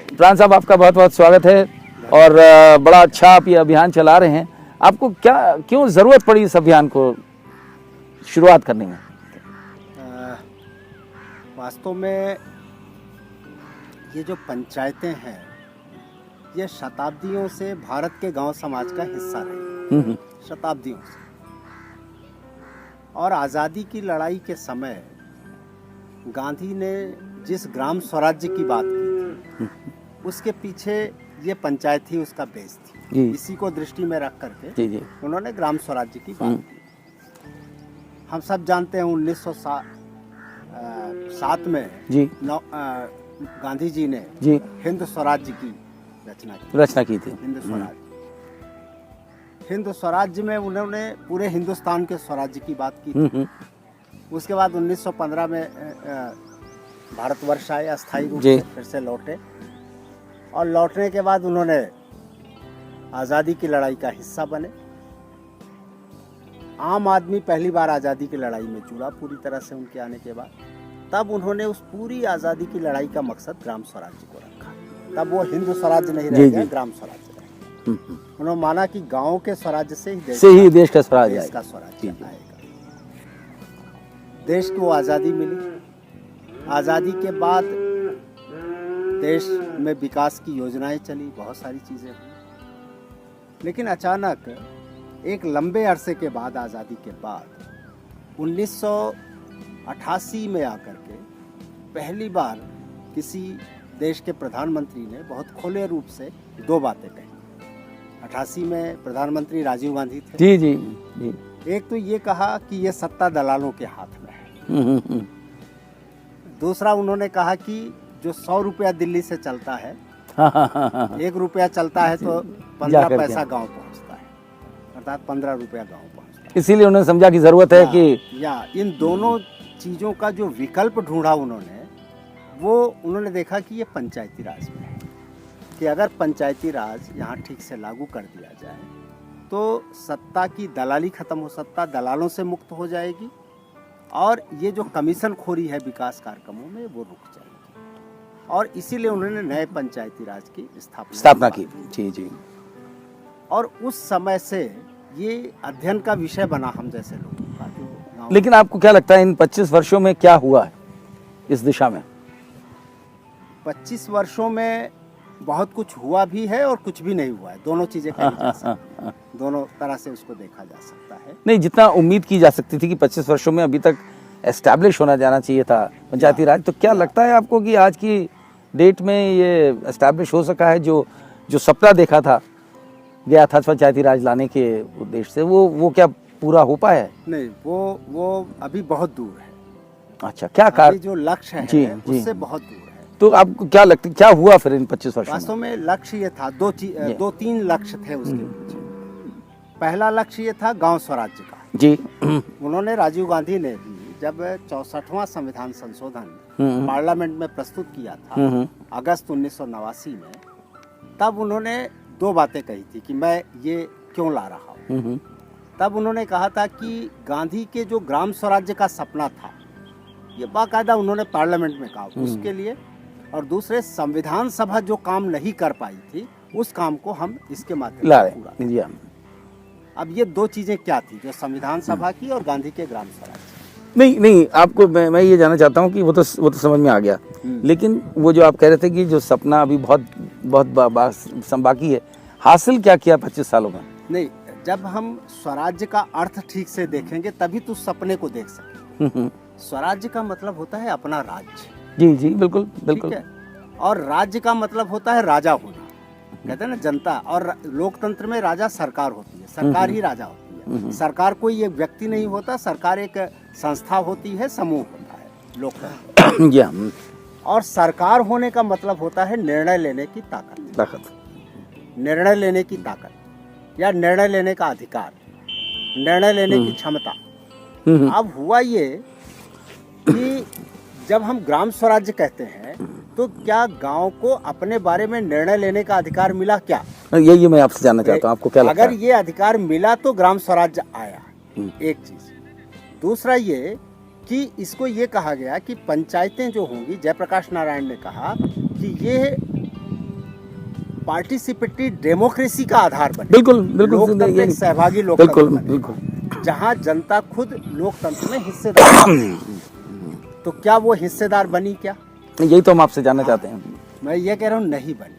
प्राण साहब, आपका बहुत बहुत स्वागत है और बड़ा अच्छा आप ये अभियान चला रहे हैं। आपको क्यों ज़रूरत पड़ी इस अभियान को शुरुआत करने में? वास्तव में ये जो पंचायतें हैं ये शताब्दियों से भारत के गांव समाज का हिस्सा रही, शताब्दियों से। और आज़ादी की लड़ाई के समय गांधी ने जिस ग्राम स्वराज्य की बात की थी उसके पीछे ये पंचायत ही उसका बेस थी। इसी को दृष्टि में रख करके उन्होंने ग्राम स्वराज्य की बात की। हम सब जानते हैं 1907 में गांधी जी ने हिंद स्वराज्य की रचना की थी। हिंद स्वराज्य में उन्होंने पूरे हिंदुस्तान के स्वराज्य की बात की थी। उसके बाद 1915 में भारतवर्ष आए, अस्थायी रूप से फिर से लौटे और लौटने के बाद उन्होंने आज़ादी की लड़ाई का हिस्सा बने। आम आदमी पहली बार आज़ादी की लड़ाई में जुड़ा पूरी तरह से उनके आने के बाद। तब उन्होंने उस पूरी आज़ादी की लड़ाई का मकसद ग्राम स्वराज्य को रखा। तब वो हिंदू स्वराज्य नहीं रह गया, ग्राम स्वराज्य रह गया। उन्होंने माना कि गांव के स्वराज्य से ही देश का स्वराज्य आएगा। देश को आज़ादी मिली। आज़ादी के बाद देश में विकास की योजनाएं चली, बहुत सारी चीज़ें हुई। लेकिन अचानक एक लंबे अरसे के बाद, आज़ादी के बाद 1988 में आकर के पहली बार किसी देश के प्रधानमंत्री ने बहुत खुले रूप से दो बातें कही। 88 में प्रधानमंत्री राजीव गांधी थे। जी। एक तो ये कहा कि ये सत्ता दलालों के हाथ में है। दूसरा उन्होंने कहा कि जो 100 रुपया दिल्ली से चलता है, 1 रुपया चलता है तो 15 पैसा गांव पहुंचता है, अर्थात 15 रुपया गांव पहुंचता है। इसीलिए उन्होंने समझा कि जरूरत है कि इन दोनों चीजों का जो विकल्प ढूंढा उन्होंने देखा कि ये पंचायती राज में है, कि अगर पंचायती राज यहाँ ठीक से लागू कर दिया जाए तो सत्ता की दलाली खत्म हो, सत्ता दलालों से मुक्त हो जाएगी और ये जो कमीशन खोरी है विकास कार्यक्रमों में वो रुक जाएगी। और इसीलिए उन्होंने नए पंचायती राज की स्थापना की। जी। और उस समय से ये अध्ययन का विषय बना हम जैसे लोगों का। लेकिन आपको क्या लगता है इन 25 वर्षों में क्या हुआ है इस दिशा में? 25 वर्षों में बहुत कुछ हुआ भी है और कुछ भी नहीं हुआ है। दोनों चीजें कही जा सकती हैं। दोनों तरह से उसको देखा जा सकता है। नहीं, जितना उम्मीद की जा सकती थी कि 25 वर्षों में अभी तक एस्टैब्लिश होना जाना चाहिए था पंचायती राज, तो क्या लगता है आपको कि आज की डेट में ये एस्टैब्लिश हो सका है? जो सपना देखा था गया था पंचायती राज लाने के उद्देश्य से, वो क्या पूरा हो पाया है? नहीं, वो अभी बहुत दूर है। अच्छा, क्या कारण? जो लक्ष्य है उससे बहुत दूर है। तो आपको क्या लगता है क्या हुआ फिर इन 25 वर्षों में? वास्तव में लक्ष्य ये था, 2-3 लक्ष्य थे उसके पीछे। पहला लक्ष्य ये था गांव स्वराज्य का। जी। उन्होंने, राजीव गांधी ने भी जब 64वां संविधान संशोधन पार्लियामेंट में प्रस्तुत किया था अगस्त 1989 में, तब उन्होंने 2 बातें कही थी कि मैं ये क्यों ला रहा हूँ। तब उन्होंने कहा था कि गांधी के जो ग्राम स्वराज्य का सपना था ये बाकायदा उन्होंने पार्लियामेंट में कहा उसके लिए, और दूसरे संविधान सभा जो काम नहीं कर पाई थी उस काम को हम इसके माध्यम से पूरा। अब ये 2 चीजें क्या थी, जो संविधान सभा की और गांधी के ग्राम स्वराज्य? नहीं, आपको मैं ये जानना चाहता हूँ कि वो तो समझ में आ गया, लेकिन वो जो आप कह रहे थे कि जो सपना अभी बहुत बाकी है, हासिल क्या किया 25 सालों में? नहीं, जब हम स्वराज्य का अर्थ ठीक से देखेंगे तभी तो सपने को देख सकेंगे। स्वराज्य का मतलब होता है अपना राज्य। जी, बिल्कुल। और राज्य का मतलब होता है राजा होना। कहते हैं ना, जनता, और लोकतंत्र में राजा सरकार होती है, सरकार ही राजा होती है। सरकार कोई एक व्यक्ति नहीं होता, सरकार एक संस्था होती है, समूह होता है लोकतंत्र। और सरकार होने का मतलब होता है निर्णय लेने की ताकत, निर्णय लेने की ताकत या निर्णय लेने का अधिकार, निर्णय लेने की क्षमता। अब हुआ ये कि जब हम ग्राम स्वराज्य कहते हैं तो क्या गांव को अपने बारे में निर्णय लेने का अधिकार मिला क्या? यही मैं आपसे जानना चाहता हूँ, आपको क्या लगता है? अगर ये अधिकार मिला तो ग्राम स्वराज्य आया, एक चीज। दूसरा ये कि इसको ये कहा गया कि पंचायतें जो होंगी, जयप्रकाश नारायण ने कहा कि ये पार्टिसिपेटरी डेमोक्रेसी का आधार बने। बिल्कुल बिल्कुल लोकतंत्र एक सहभागी बिल्कुल लोकतंत्र बने, बिल्कुल जहाँ जनता खुद लोकतंत्र में हिस्सेदार बने। तो क्या वो हिस्सेदार बनी क्या? यही तो हम आपसे जानना चाहते हैं। मैं ये कह रहा हूँ नहीं बनी।